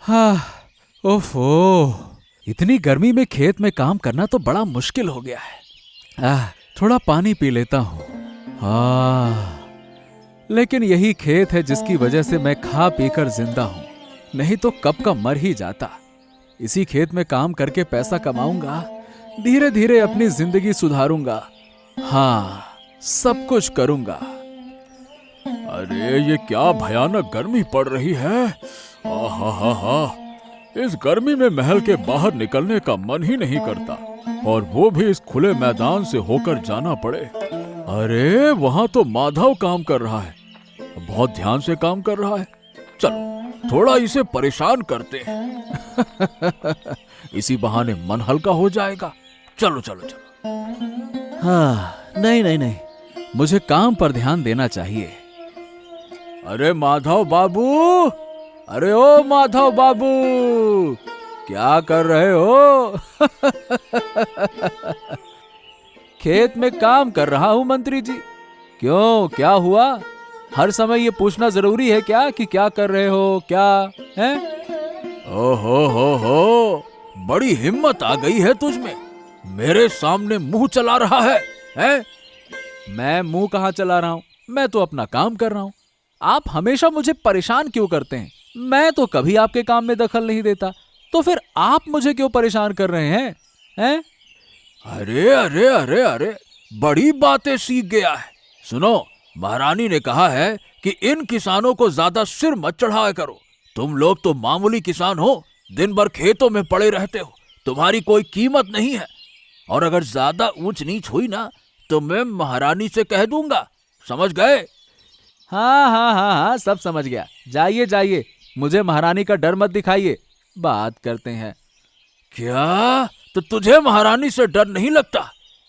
हाँ, ओफो, इतनी गर्मी में खेत में काम करना तो बड़ा मुश्किल हो गया है। थोड़ा पानी पी लेता हूँ। हाँ, लेकिन यही खेत है जिसकी वजह से मैं खा पीकर जिंदा हूँ, नहीं तो कब का मर ही जाता। इसी खेत में काम करके पैसा कमाऊंगा, धीरे धीरे अपनी जिंदगी सुधारूंगा। हाँ, सब कुछ करूंगा। अरे ये क्या भयानक गर्मी पड़ रही है। आहा, इस गर्मी में महल के बाहर निकलने का मन ही नहीं करता, और वो भी इस खुले मैदान से होकर जाना पड़े। अरे वहां तो माधव काम कर रहा है, बहुत ध्यान से काम कर रहा है। चलो थोड़ा इसे परेशान करते हैं। इसी बहाने मन हल्का हो जाएगा। चलो चलो चलो। हाँ, नहीं, मुझे काम पर ध्यान देना चाहिए। अरे माधव बाबू, अरे ओ माधव बाबू, क्या कर रहे हो? खेत में काम कर रहा हूं मंत्री जी। क्यों, क्या हुआ? हर समय ये पूछना जरूरी है क्या कि क्या कर रहे हो, क्या है? हो, बड़ी हिम्मत आ गई है तुझ में, मेरे सामने मुंह चला रहा है? मैं मुंह कहां चला रहा हूं? मैं तो अपना काम कर रहा हूं। आप हमेशा मुझे परेशान क्यों करते हैं? मैं तो कभी आपके काम में दखल नहीं देता, तो फिर आप मुझे क्यों परेशान कर रहे हैं? अरे, बड़ी बातें सीख गया है। सुनो, महारानी ने कहा है कि इन किसानों को ज्यादा सिर मत चढ़ाया करो। तुम लोग तो मामूली किसान हो, दिन भर खेतों में पड़े रहते हो, तुम्हारी कोई कीमत नहीं है। और अगर ज्यादा ऊंच नीच हुई ना तो मैं महारानी से कह दूंगा, समझ गए? हाँ, सब समझ गया। जाइए, मुझे महारानी का डर मत दिखाइए, बात करते हैं। क्या? तो तुझे महारानी से डर नहीं लगता?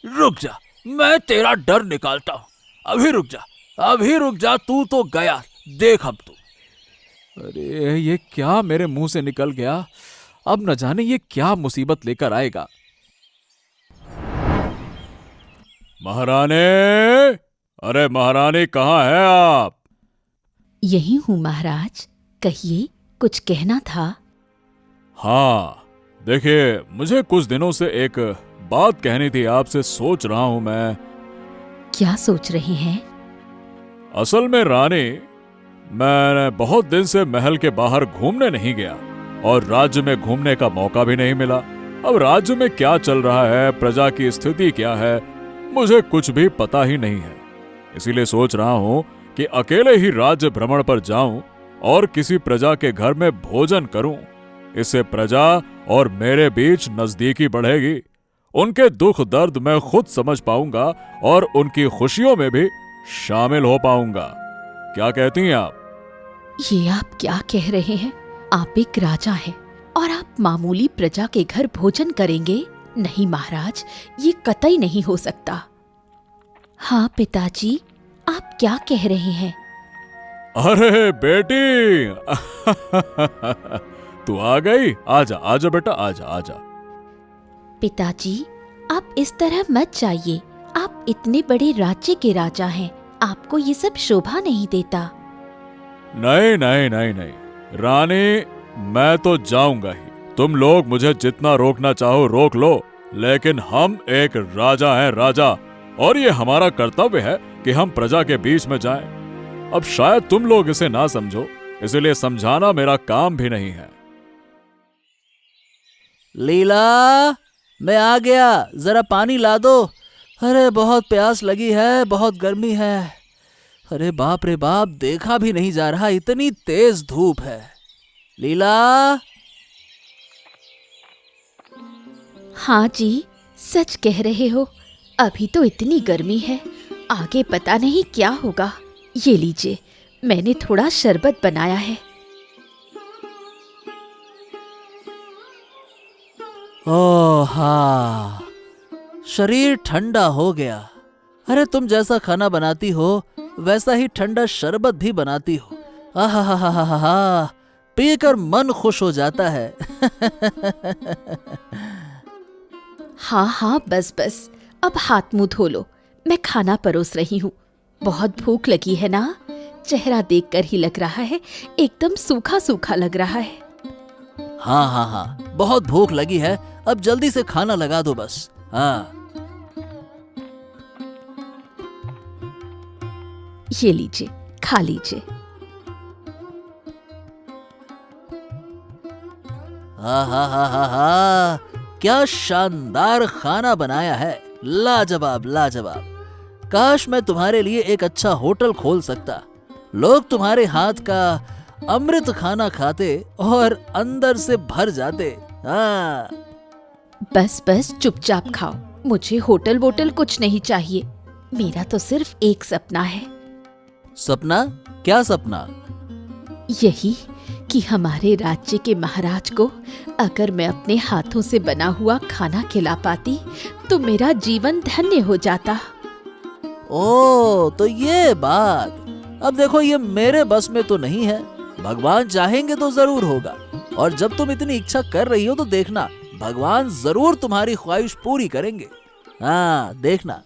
रुक जा, मैं तेरा डर निकालता हूँ। अभी रुक जा, तू तो गया, देख अब तू। अरे ये क्या मेरे मुंह से निकल गया? अब न जाने ये क्या मुसीबत लेकर आएगा। महारानी, अरे महारानी कहाँ है आप? यही हूँ महाराज, कहिए, कुछ कहना था? हाँ, देखिए, मुझे कुछ दिनों से एक बात कहनी थी आपसे, सोच रहा हूं मैं। क्या सोच रहे हैं? असल में रानी, मैं बहुत दिन से महल के बाहर घूमने नहीं गया और राज्य में घूमने का मौका भी नहीं मिला। अब राज्य में क्या चल रहा है, प्रजा की स्थिति क्या है, मुझे कुछ भी पता ही नहीं है। इसीलिए सोच रहा हूं कि अकेले ही राज्य भ्रमण पर जाऊं और किसी प्रजा के घर में भोजन करूं। इससे प्रजा और मेरे बीच नजदीकी बढ़ेगी। उनके दुख दर्द मैं खुद समझ पाऊंगा और उनकी खुशियों में भी शामिल हो पाऊंगा। क्या कहती हैं आप? ये आप क्या कह रहे हैं? आप एक राजा हैं और आप मामूली प्रजा के घर भोजन करेंगे? नहीं महाराज, ये कतई नहीं हो सकता। हाँ पिताजी, आप क्या कह रहे हैं? अरे बेटी, तू आ गई? आजा बेटा, आजा। पिताजी, आप इस तरह मत जाइए। आप इतने बड़े राज्य के राजा हैं, आपको ये सब शोभा नहीं देता। नहीं रानी, मैं तो जाऊंगा ही। तुम लोग मुझे जितना रोकना चाहो रोक लो, लेकिन हम एक राजा हैं, राजा, और ये हमारा कर्तव्य है कि हम प्रजा के बीच में जाएं। अब शायद तुम लोग इसे ना समझो, इसलिए समझाना मेरा काम भी नहीं है। लीला, मैं आ गया, जरा पानी ला दो। अरे बहुत प्यास लगी है, बहुत गर्मी है। अरे बाप रे बाप, देखा भी नहीं जा रहा, इतनी तेज धूप है। लीला। हाँ जी, सच कह रहे हो, अभी तो इतनी गर्मी है, आगे पता नहीं क्या होगा। ये लीजिए, मैंने थोड़ा शरबत बनाया है। ओह हाँ, शरीर ठंडा हो गया। अरे तुम जैसा खाना बनाती हो वैसा ही ठंडा शरबत भी बनाती हो। आहा, पीकर मन खुश हो जाता है। हाँ, बस, अब हाथ मुंह धो लो, मैं खाना परोस रही हूँ। बहुत भूख लगी है ना? चेहरा देखकर ही लग रहा है एकदम सूखा सूखा लग रहा है। हाँ हाँ हाँ, बहुत भूख लगी है, अब जल्दी से खाना लगा दो बस। हाँ। ये लीजिए, खा लीजिए। हाँ हाँ हाँ हाँ हाँ, क्या शानदार खाना बनाया है, लाजवाब लाजवाब। काश मैं तुम्हारे लिए एक अच्छा होटल खोल सकता, लोग तुम्हारे हाथ का अमृत खाना खाते और अंदर से भर जाते। हाँ। बस बस चुपचाप खाओ, मुझे होटल वोटल कुछ नहीं चाहिए। मेरा तो सिर्फ एक सपना है। सपना? क्या सपना? यही कि हमारे राज्य के महाराज को अगर मैं अपने हाथों से बना हुआ खाना खिला पाती तो मेरा जीवन धन्य हो जाता। ओ, तो ये बात। अब देखो, ये मेरे बस में तो नहीं है, भगवान चाहेंगे तो जरूर होगा। और जब तुम इतनी इच्छा कर रही हो तो देखना, भगवान जरूर तुम्हारी ख्वाहिश पूरी करेंगे। हाँ, देखना।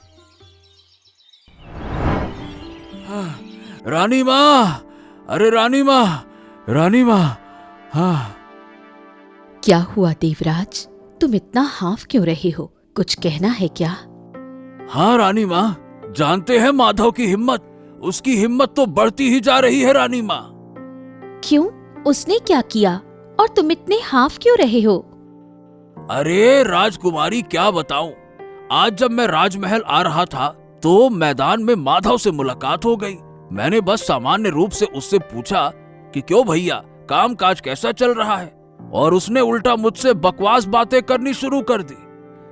रानी माँ, अरे रानी माँ, रानी माँ। हाँ। क्या हुआ देवराज, तुम इतना हाफ क्यों रहे हो? कुछ कहना है क्या? हाँ रानी माँ, जानते हैं माधव की हिम्मत, उसकी हिम्मत तो बढ़ती ही जा रही है रानी माँ। क्यों, उसने क्या किया और तुम इतने हाफ क्यों रहे हो? अरे राजकुमारी, क्या बताऊं, आज जब मैं राजमहल आ रहा था तो मैदान में माधव से मुलाकात हो गई। मैंने बस सामान्य रूप से उससे पूछा कि क्यों भैया, काम काज कैसा चल रहा है, और उसने उल्टा मुझसे बकवास बातें करनी शुरू कर दी।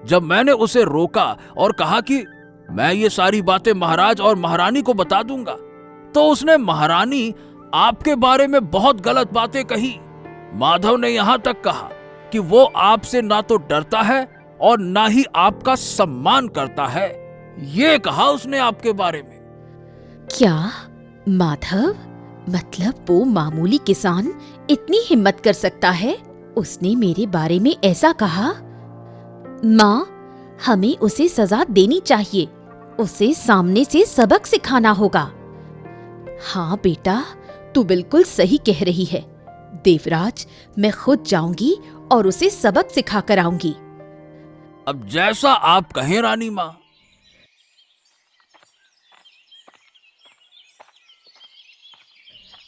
जब मैंने उसे रोका और कहा कि मैं ये सारी बातें महाराज और महारानी को बता दूंगा, तो उसने महारानी आपके बारे में बहुत गलत बातें कही। माधव ने यहाँ तक कहा कि वो आपसे ना तो डरता है और ना ही आपका सम्मान करता है। ये कहा उसने आपके बारे में। क्या माधव, मतलब वो मामूली किसान इतनी हिम्मत कर सकता है? उसने मेरे बारे में ऐसा कहा? माँ, हमें उसे सजा देनी चाहिए, उसे सामने से सबक सिखाना होगा। हाँ बेटा, तू बिल्कुल सही कह रही है। देवराज, मैं खुद जाऊंगी और उसे सबक सिखा कर आऊंगी। अब जैसा आप कहें रानी माँ।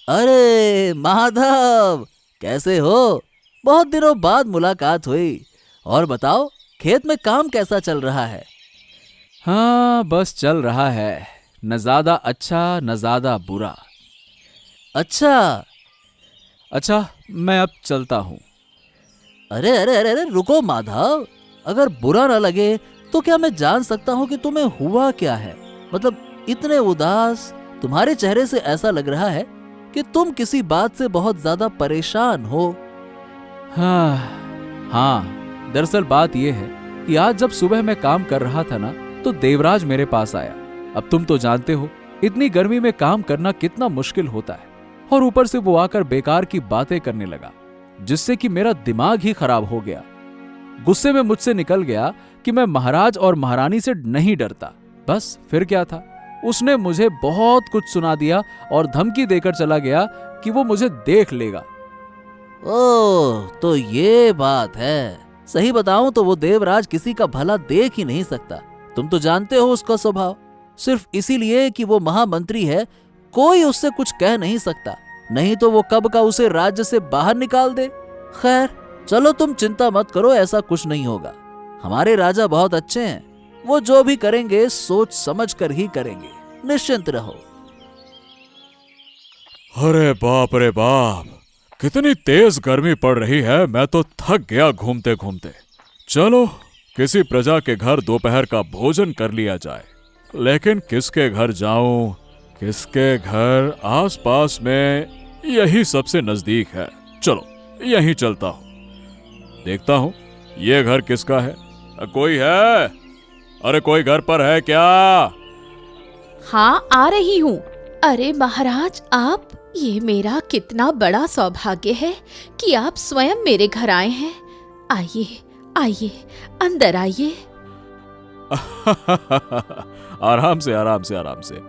अरे माधव, कैसे हो? बहुत दिनों बाद मुलाकात हुई। और बताओ, खेत में काम कैसा चल रहा है? हाँ, बस चल रहा है, न ज्यादा अच्छा न ज्यादा बुरा। अच्छा। अच्छा, मैं अब चलता हूँ। अरे अरे अरे अरे, रुको माधव, अगर बुरा ना लगे तो क्या मैं जान सकता हूँ कि तुम्हें हुआ क्या है? मतलब इतने उदास, तुम्हारे चेहरे से ऐसा लग रहा है कि तुम किसी बात से बहुत ज्यादा परेशान हो। हाँ, दरअसल बात यह है कि आज जब सुबह मैं काम कर रहा था ना, तो देवराज मेरे पास आया। अब तुम तो जानते हो इतनी गर्मी में काम करना कितना मुश्किल होता है, और ऊपर से वो आकर बेकार की बातें करने लगा, जिससे कि मेरा दिमाग ही खराब हो गया। गुस्से में मुझसे निकल गया कि मैं महाराज और महारानी से नहीं डरता। बस फिर क्या था, उसने मुझे बहुत कुछ सुना दिया और धमकी देकर चला गया कि वो मुझे देख लेगा। ओह, तो ये बात है। सही बताऊं तो वो देवराज किसी का भला देख ही नहीं सकता। तुम तो जानते हो उसका स्वभाव। सिर्फ इसीलिए कि वो महामंत्री है, कोई उससे कुछ कह नहीं सकता, नहीं तो वो कब का उसे राज्य से बाहर निकाल दे। खैर चलो, तुम चिंता मत करो, ऐसा कुछ नहीं होगा। हमारे राजा बहुत अच्छे हैं, वो जो भी करेंगे सोच समझ कर ही करेंगे, निश्चिंत रहो। अरे बाप रे बाप, कितनी तेज गर्मी पड़ रही है, मैं तो थक गया घूमते घूमते। चलो किसी प्रजा के घर दोपहर का भोजन कर लिया जाए, लेकिन किसके घर जाऊं, किसके घर? आसपास में यही सबसे नजदीक है, चलो यहीं चलता हूं। देखता हूं ये घर किसका है। कोई है? अरे कोई घर पर है क्या? हाँ, आ रही हूँ। अरे महाराज, आप, ये मेरा कितना बड़ा सौभाग्य है कि आप स्वयं मेरे घर आए हैं। आइए आइए, अंदर आइए। आराम से आराम से आराम से,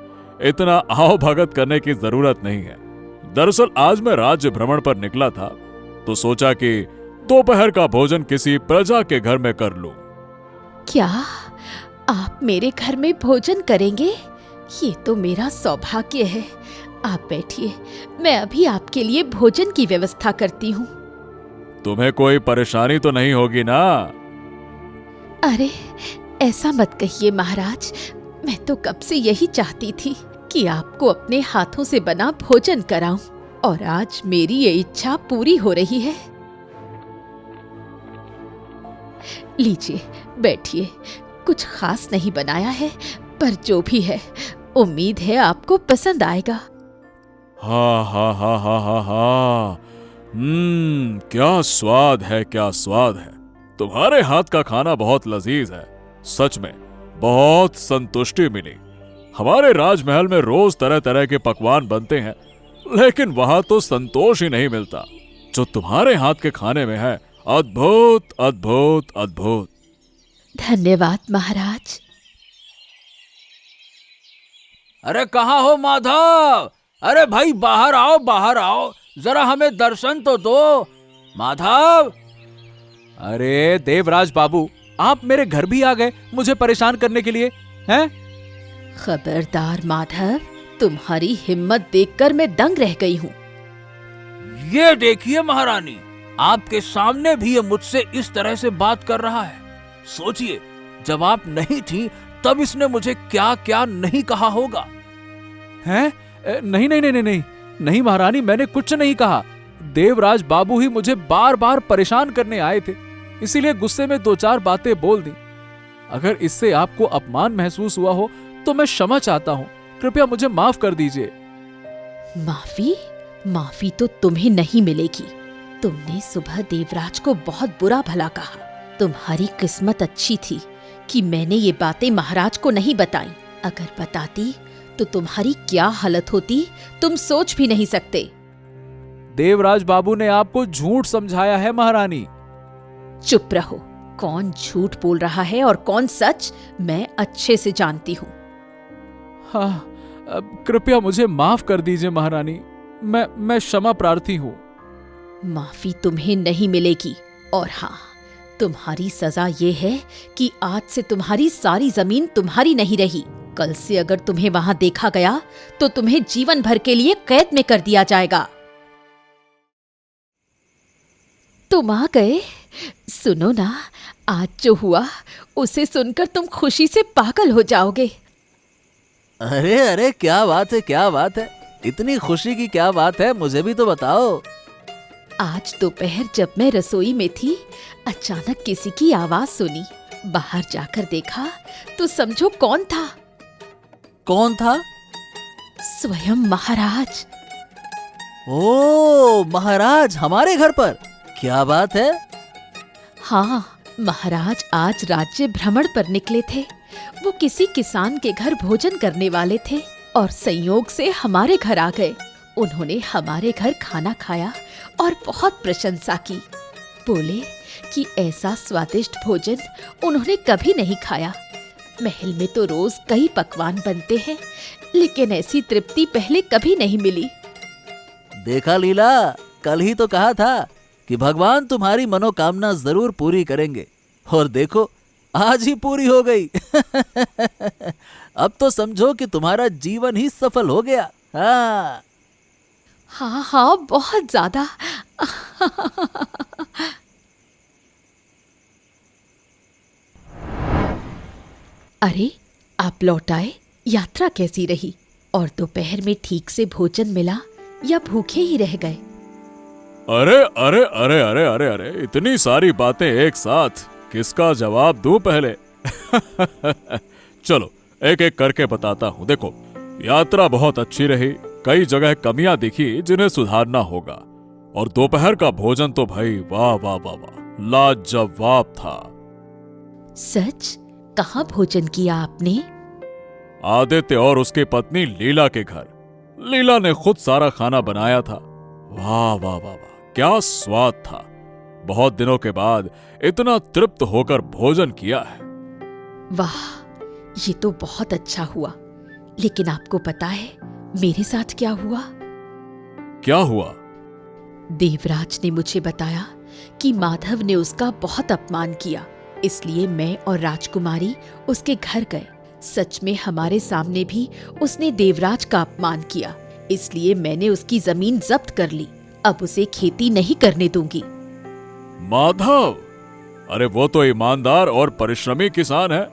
इतना आओ भगत करने की जरूरत नहीं है। दरअसल आज मैं राज्य भ्रमण पर निकला था, तो सोचा कि दोपहर का भोजन किसी प्रजा के घर में कर लूं। क्या आप मेरे घर में भोजन करेंगे? ये तो मेरा सौभाग्य है। आप बैठिए, मैं अभी आपके लिए भोजन की व्यवस्था करती हूँ। तुम्हें कोई परेशानी तो नहीं होगी ना? अरे ऐसा मत कहिए महाराज, मैं तो कब से यही चाहती थी कि आपको अपने हाथों से बना भोजन कराऊं, और आज मेरी ये इच्छा पूरी हो रही है। लीजिए बैठिए, कुछ खास नहीं बनाया है, पर जो भी है उम्मीद है आपको पसंद आएगा। हा हा हा हा हा हा। क्या स्वाद है, क्या स्वाद है। तुम्हारे हाथ का खाना बहुत लजीज है। सच में बहुत संतुष्टि मिली। हमारे राजमहल में रोज तरह तरह के पकवान बनते हैं, लेकिन वहां तो संतोष ही नहीं मिलता जो तुम्हारे हाथ के खाने में है। अद्भुत अद्भुत अद्भुत। धन्यवाद महाराज। अरे कहाँ हो माधव? अरे भाई बाहर आओ, बाहर आओ, जरा हमें दर्शन तो दो। माधव! अरे देवराज बाबू, आप मेरे घर भी आ गए मुझे परेशान करने के लिए, हैं? खबरदार माधव, तुम्हारी हिम्मत देखकर मैं दंग रह गई हूँ। ये देखिए महारानी, आपके सामने भी ये मुझसे इस तरह से बात कर रहा है। सोचिए, जब आप नहीं थी तब इसने मुझे क्या क्या नहीं कहा होगा। हैं? नहीं नहीं नहीं नहीं नहीं नहीं महारानी, मैंने कुछ नहीं कहा। देवराज बाबू ही मुझे बार बार परेशान करने आए थे, इसीलिए गुस्से में दो चार बातें बोल दी। अगर इससे आपको अपमान महसूस हुआ हो तो मैं क्षमा चाहता हूँ, कृपया मुझे माफ कर दीजिए। माफी? माफी तो तुम्हें नहीं मिलेगी। तुमने सुबह देवराज को बहुत बुरा भला कहा। तुम्हारी किस्मत अच्छी थी कि मैंने ये बातें महाराज को नहीं बताई। अगर बताती तो तुम्हारी क्या हालत होती तुम सोच भी नहीं सकते। देवराज बाबू ने आपको झूठ समझाया है महारानी। चुप रहो। कौन झूठ बोल रहा है और कौन सच, मैं अच्छे से जानती हूँ। हाँ, कृपया मुझे माफ कर दीजिए महारानी, मैं क्षमा प्रार्थी हूँ। माफी तुम्हें नहीं मिलेगी, और हाँ, तुम्हारी सजा ये है कि आज से तुम्हारी सारी जमीन तुम्हारी नहीं रही। कल से अगर तुम्हें वहां देखा गया तो तुम्हें जीवन भर के लिए कैद में कर दिया जाएगा। तुम आ गए। सुनो ना, आज जो हुआ उसे सुनकर तुम खुशी से पागल हो जाओगे। अरे अरे, क्या बात है, क्या बात है, इतनी खुशी की क्या बात है, मुझे भी तो बताओ। आज दोपहर जब मैं रसोई में थी, अचानक किसी की आवाज सुनी। बाहर जाकर देखा तो समझो कौन था। कौन था? स्वयं महाराज। ओ, महाराज हमारे घर पर? क्या बात है। हाँ, महाराज आज राज्य भ्रमण पर निकले थे। वो किसी किसान के घर भोजन करने वाले थे और संयोग से हमारे घर आ गए। उन्होंने हमारे घर खाना खाया और बहुत प्रशंसा की। बोले कि ऐसा स्वादिष्ट भोजन उन्होंने कभी नहीं खाया। महल में तो रोज कई पकवान बनते हैं, लेकिन ऐसी तृप्ति पहले कभी नहीं मिली। देखा लीला, कल ही तो कहा था कि भगवान तुम्हारी मनोकामना जरूर पूरी करेंगे, और देखो आज ही पूरी हो गई। अब तो समझो कि तुम्हारा जीवन ही सफल हो गया। हाँ हाँ हाँ, बहुत ज्यादा। अरे, आप लौट आए। यात्रा कैसी रही? और दोपहर में ठीक से भोजन मिला या भूखे ही रह गए? अरे अरे अरे अरे अरे अरे, इतनी सारी बातें एक साथ, किसका जवाब दूं पहले? चलो एक एक करके बताता हूँ। देखो, यात्रा बहुत अच्छी रही, कई जगह कमियां दिखी जिन्हें सुधारना होगा, और दोपहर का भोजन तो भाई वाह वाह वाह वाह, लाजवाब था। सच? कहाँ भोजन किया आपने? आदित्य और उसकी पत्नी लीला के घर। लीला ने खुद सारा खाना बनाया था। वाह वाह वाह वाह, क्या स्वाद था। बहुत दिनों के बाद इतना तृप्त होकर भोजन किया है। वाह, ये तो बहुत अच्छा हुआ। लेकिन आपको पता है मेरे साथ क्या हुआ? क्या हुआ? देवराज ने मुझे बताया कि माधव ने उसका बहुत अपमान किया, इसलिए मैं और राजकुमारी उसके घर गए। सच में हमारे सामने भी उसने देवराज का अपमान किया, इसलिए मैंने उसकी जमीन जब्त कर ली। अब उसे खेती नहीं करने दूंगी। माधव, अरे वो तो ईमानदार और परिश्रमी किसान है।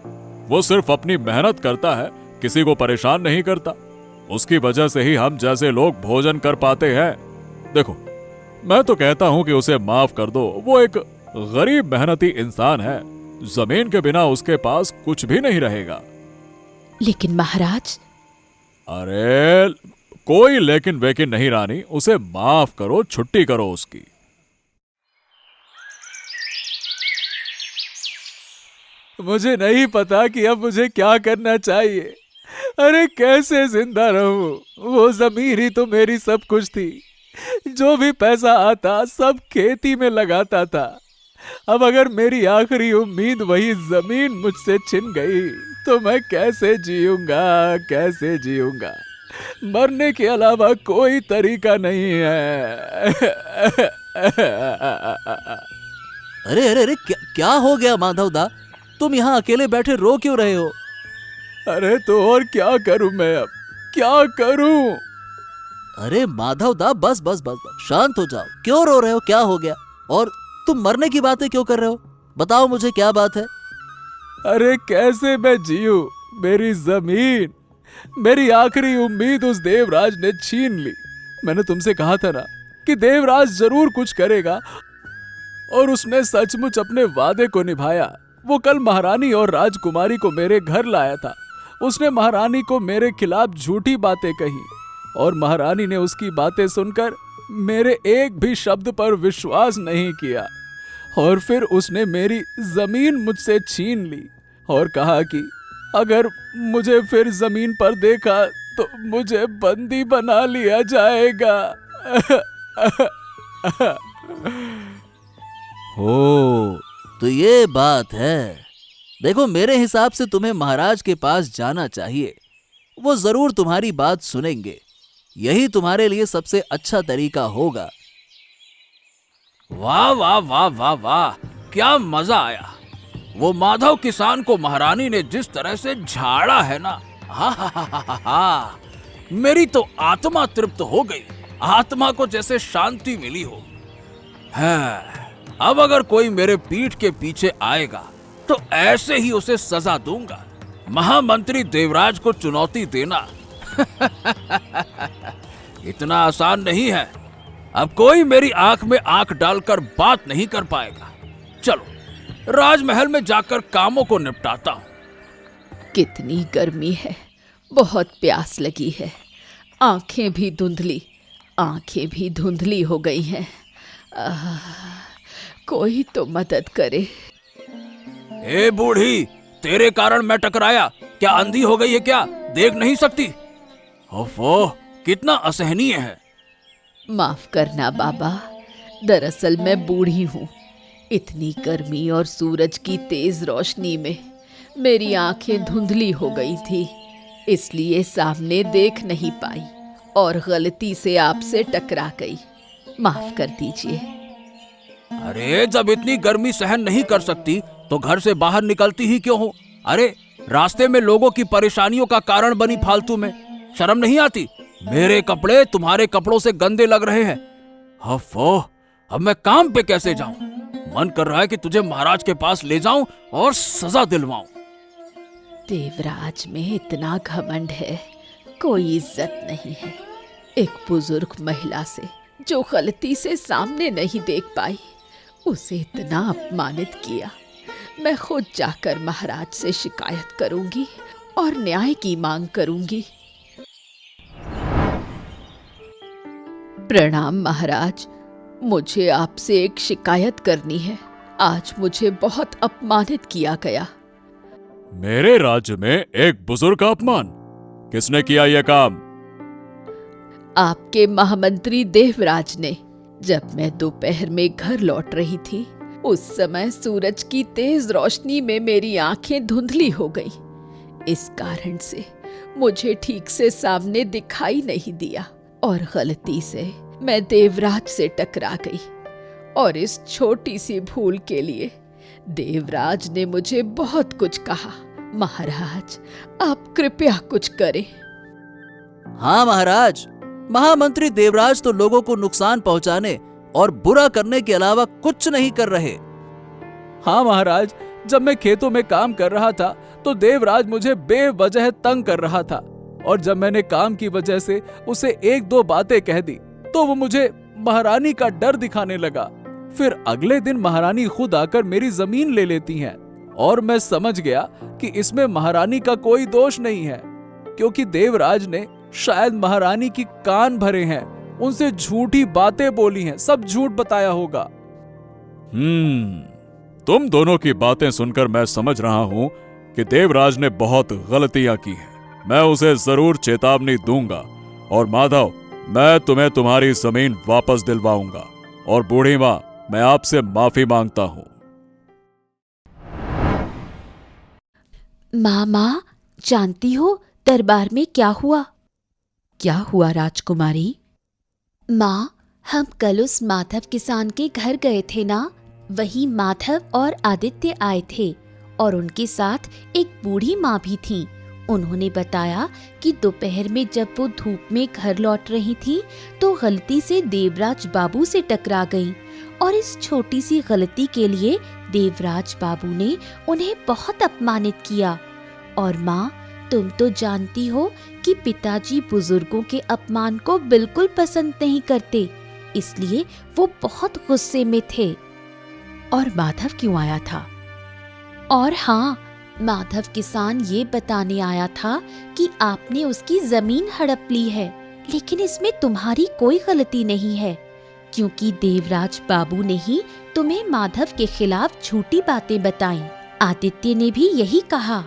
वो सिर्फ अपनी मेहनत करता है, किसी को परेशान नहीं करता। उसकी वजह से ही हम जैसे लोग भोजन कर पाते हैं। देखो, मैं तो कहता हूं कि उसे माफ कर दो। वो एक गरीब मेहनती इंसान है। जमीन के बिना उसके पास कुछ भी नहीं रहेगा। लेकिन महाराज। अरे कोई लेकिन वेकिन नहीं रानी, उसे माफ करो, छुट्टी करो उसकी। मुझे नहीं पता कि अब मुझे क्या करना चाहिए। अरे कैसे जिंदा रहूं? वो जमीन ही तो मेरी सब कुछ थी। जो भी पैसा आता सब खेती में लगाता था। अब अगर मेरी आखिरी उम्मीद वही जमीन मुझसे छिन गई तो मैं कैसे जीऊंगा, कैसे जीऊंगा? मरने के अलावा कोई तरीका नहीं है। अरे अरे अरे, क्या हो गया माधव दा? तुम यहाँ अकेले बैठे रो क्यों रहे हो? अरे तो और क्या करूं मैं, अब क्या करूं? अरे माधव दा, बस बस बस बस, शांत हो जाओ। क्यों रो रहे हो? क्या हो गया? और तुम मरने की बातें क्यों कर रहे हो? बताओ मुझे, क्या बात है? अरे कैसे मैं जीऊं? मेरी जमीन, मेरी आखिरी उम्मीद उस देवराज ने छीन ली। मैंने तुमसे कहा था ना कि देवराज जरूर कुछ करेगा, और उसने सचमुच अपने वादे को निभाया। वो कल महारानी और राजकुमारी को मेरे घर लाया था। उसने महारानी को मेरे खिलाफ झूठी बातें कही, और महारानी ने उसकी बातें सुनकर मेरे एक भी शब्द पर विश्वास नहीं किया। और फिर उसने मेरी जमीन मुझसे छीन ली और कहा कि अगर मुझे फिर जमीन पर देखा तो मुझे बंदी बना लिया जाएगा। हो, तो ये बात है। देखो, मेरे हिसाब से तुम्हें महाराज के पास जाना चाहिए। वो जरूर तुम्हारी बात सुनेंगे। यही तुम्हारे लिए सबसे अच्छा तरीका होगा। वाह वाह वाह वाह वाह, क्या मजा आया। वो माधव किसान को महारानी ने जिस तरह से झाड़ा है ना, हा हा हा हा हा, मेरी तो आत्मा तृप्त हो गई। आत्मा को जैसे शांति मिली हो। है, अब अगर कोई मेरे पीठ के पीछे आएगा तो ऐसे ही उसे सजा दूंगा। महामंत्री देवराज को चुनौती देना इतना आसान नहीं है। अब कोई मेरी आंख में आंख डालकर बात नहीं कर पाएगा। चलो राजमहल में जाकर कामों को निपटाता हूं। कितनी गर्मी है, बहुत प्यास लगी है। आंखें भी धुंधली हो गई हैं। कोई तो मदद करे। ए बूढ़ी, तेरे कारण मैं टकराया। क्या अंधी हो गई है क्या? देख नहीं सकती? ओफो, कितना असहनीय है। माफ करना बाबा, दरअसल मैं बूढ़ी हूँ। इतनी गर्मी और सूरज की तेज रोशनी में मेरी आंखें धुंधली हो गई थी, इसलिए सामने देख नहीं पाई और गलती से आपसे टकरा गई। माफ कर दीजिए। अरे जब इतनी गर्मी सहन नहीं कर सकती तो घर से बाहर निकलती ही क्यों हो? अरे रास्ते में लोगों की परेशानियों का कारण बनी फालतू में। शर्म नहीं आती? मेरे कपड़े तुम्हारे कपड़ों से गंदे लग रहे हैं। हफ़ो, अब मैं काम पे कैसे जाऊं? मन कर रहा है कि तुझे महाराज के पास ले जाऊं और सजा दिलवाऊं। देवराज में इतना घमंड है, कोई इज्जत नहीं है। एक बुजुर्ग महिला से जो गलती से सामने नहीं देख पाई, उसे इतना अपमानित किया। मैं खुद जाकर महाराज से शिकायत करूंगी और न्याय की मांग करूंगी। प्रणाम महाराज, मुझे आपसे एक शिकायत करनी है। आज मुझे बहुत अपमानित किया गया। मेरे राज्य में एक बुजुर्ग का अपमान? किसने किया यह काम? आपके महामंत्री देवराज ने। जब मैं दोपहर में घर लौट रही थी, उस समय सूरज की तेज रोशनी में मेरी आंखें धुंधली हो गईं। इस कारण से मुझे ठीक से सामने दिखाई नहीं दिया और गलती से मैं देवराज से टकरा गई और इस छोटी सी भूल के लिए देवराज ने मुझे बहुत कुछ कहा। महाराज, आप कृपया कुछ करें। हाँ महाराज, महामंत्री देवराज तो लोगों को नुकसान पहुंचाने और बुरा करने के अलावा कुछ नहीं कर रहे। हाँ महाराज, जब मैं खेतों में काम कर रहा था तो देवराज मुझे बेवजह तंग कर रहा था, और जब मैंने काम की वजह से उसे एक दो बातें कह दी तो वो मुझे महारानी का डर दिखाने लगा। फिर अगले दिन महारानी खुद आकर मेरी जमीन ले लेती हैं, और मैं समझ गया कि इसमें महारानी का कोई दोष नहीं है, क्योंकि देवराज ने शायद महारानी की कान भरे हैं, उनसे झूठी बातें बोली हैं, सब झूठ बताया होगा। तुम दोनों की बातें सुनकर मैं समझ रहा हूं कि देवराज ने बहुत गलतियां की हैं। मैं उसे जरूर चेतावनी दूंगा, और माधव, मैं तुम्हें तुम्हारी जमीन वापस दिलवाऊंगा, और बूढ़ी मां, मैं आपसे माफी मांगता हूं। मामा, जानती हो दरबार में क्या हुआ? क्या हुआ राजकुमारी? माँ, हम कल उस माधव किसान के घर गए थे ना, वही माधव और आदित्य आए थे, और उनके साथ एक बूढ़ी माँ भी थी। उन्होंने बताया कि दोपहर में जब वो धूप में घर लौट रही थी तो गलती से देवराज बाबू से टकरा गईं, और इस छोटी सी गलती के लिए देवराज बाबू ने उन्हें बहुत अपमानित किया। और माँ, तुम तो जानती हो कि पिताजी बुजुर्गों के अपमान को बिल्कुल पसंद नहीं करते, इसलिए वो बहुत गुस्से में थे। और माधव क्यों आया था? और हाँ, माधव किसान ये बताने आया था कि आपने उसकी जमीन हड़प ली है, लेकिन इसमें तुम्हारी कोई गलती नहीं है, क्योंकि देवराज बाबू ने ही तुम्हें माधव के खिलाफ झूठी बातें बताईं। आदित्य ने भी यही कहा।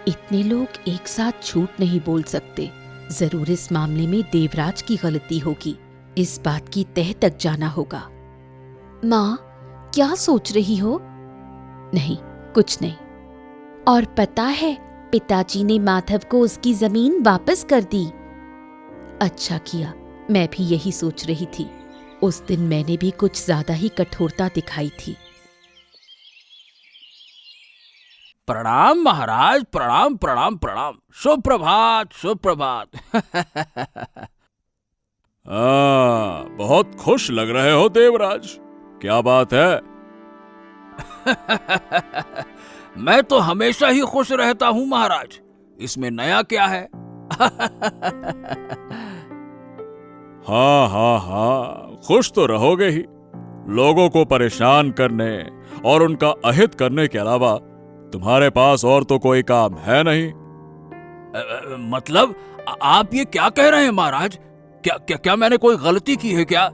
इतने लोग एक साथ झूठ नहीं बोल सकते। जरूर इस मामले में देवराज की गलती होगी। इस बात की तह तक जाना होगा। माँ, क्या सोच रही हो? नहीं, कुछ नहीं। और पता है, पिताजी ने माधव को उसकी जमीन वापस कर दी। अच्छा किया, मैं भी यही सोच रही थी। उस दिन मैंने भी कुछ ज्यादा ही कठोरता दिखाई थी। प्रणाम महाराज, प्रणाम प्रणाम प्रणाम। सुप्रभात सुप्रभात। बहुत खुश लग रहे हो देवराज, क्या बात है? मैं तो हमेशा ही खुश रहता हूँ महाराज, इसमें नया क्या है? हाँ हाँ हाँ, खुश तो रहोगे ही। लोगों को परेशान करने और उनका अहित करने के अलावा तुम्हारे पास और तो कोई काम है नहीं। मतलब आप ये क्या कह रहे हैं महाराज? क्या मैंने कोई गलती की है क्या?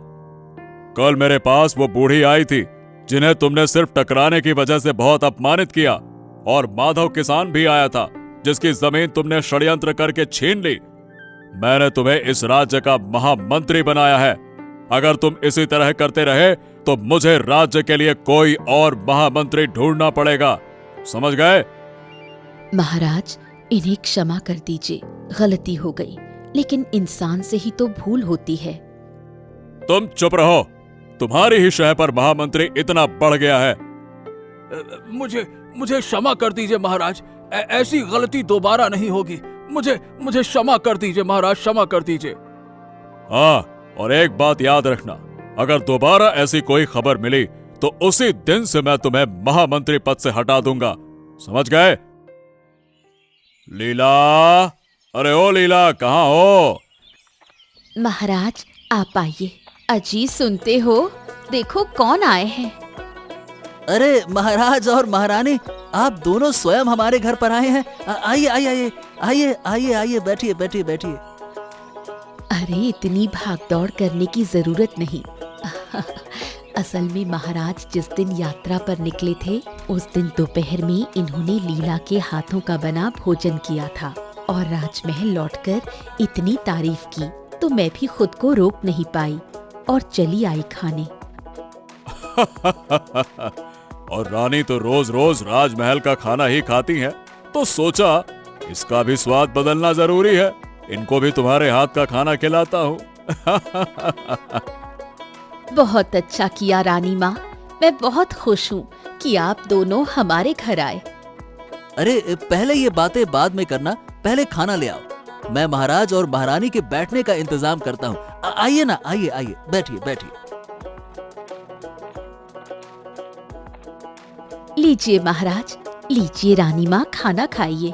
कल मेरे पास वो बूढ़ी आई थी जिन्हें तुमने सिर्फ टकराने की वजह से बहुत अपमानित किया, और माधव किसान भी आया था जिसकी जमीन तुमने षड्यंत्र करके छीन ली। मैंने तुम्हें इस राज्य का महामंत्री बनाया है। अगर तुम इसी तरह करते रहे तो मुझे राज्य के लिए कोई और महामंत्री ढूंढना पड़ेगा, समझ गए? महाराज, इन्हें क्षमा कर दीजिए, गलती हो गई, लेकिन इंसान से ही तो भूल होती है। तुम चुप रहो, तुम्हारी ही शह पर महामंत्री इतना बढ़ गया है। मुझे क्षमा कर दीजिए महाराज, ऐसी गलती दोबारा नहीं होगी। मुझे क्षमा कर दीजिए महाराज, क्षमा कर दीजिए। हाँ, और एक बात याद रखना, अगर दोबारा ऐसी कोई खबर मिली तो उसी दिन से मैं तुम्हें महामंत्री पद से हटा दूंगा, समझ गए? लीला, अरे ओ लीला, कहाँ हो? महाराज, आप आइए। अजी, सुनते हो? देखो कौन आए हैं। अरे महाराज और महारानी, आप दोनों स्वयं हमारे घर पर आए हैं। आइए आइए आइए आइए आइए आइए, बैठिए बैठिए बैठिए। अरे, इतनी भागदौड़ करने की जरूरत नहीं। असल में महाराज जिस दिन यात्रा पर निकले थे, उस दिन दोपहर में इन्होंने लीला के हाथों का बना भोजन किया था, और राजमहल लौटकर इतनी तारीफ की तो मैं भी खुद को रोक नहीं पाई और चली आई खाने। और रानी तो रोज रोज राजमहल का खाना ही खाती हैं, तो सोचा इसका भी स्वाद बदलना जरूरी है, इनको भी तुम्हारे हाथ का खाना खिलाता हूँ। बहुत अच्छा किया रानी माँ। मैं बहुत खुश हूँ कि आप दोनों हमारे घर आए। अरे पहले ये बातें बाद में करना, पहले खाना ले आओ। मैं महाराज और महारानी के बैठने का इंतजाम करता हूँ। आइए ना, आइए आइए, बैठिए बैठिए। लीजिए महाराज, लीजिए रानी माँ, खाना खाइए।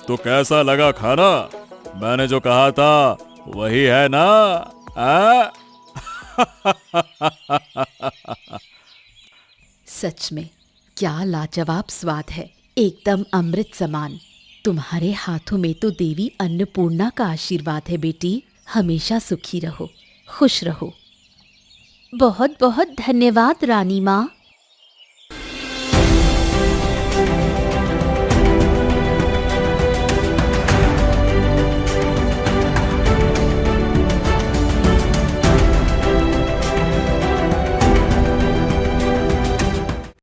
तो कैसा लगा खाना? मैंने जो कहा था वही है ना? आ? सच में क्या लाजवाब स्वाद है, एकदम अमृत समान। तुम्हारे हाथों में तो देवी अन्नपूर्णा का आशीर्वाद है बेटी। हमेशा सुखी रहो, खुश रहो। बहुत बहुत धन्यवाद रानी माँ।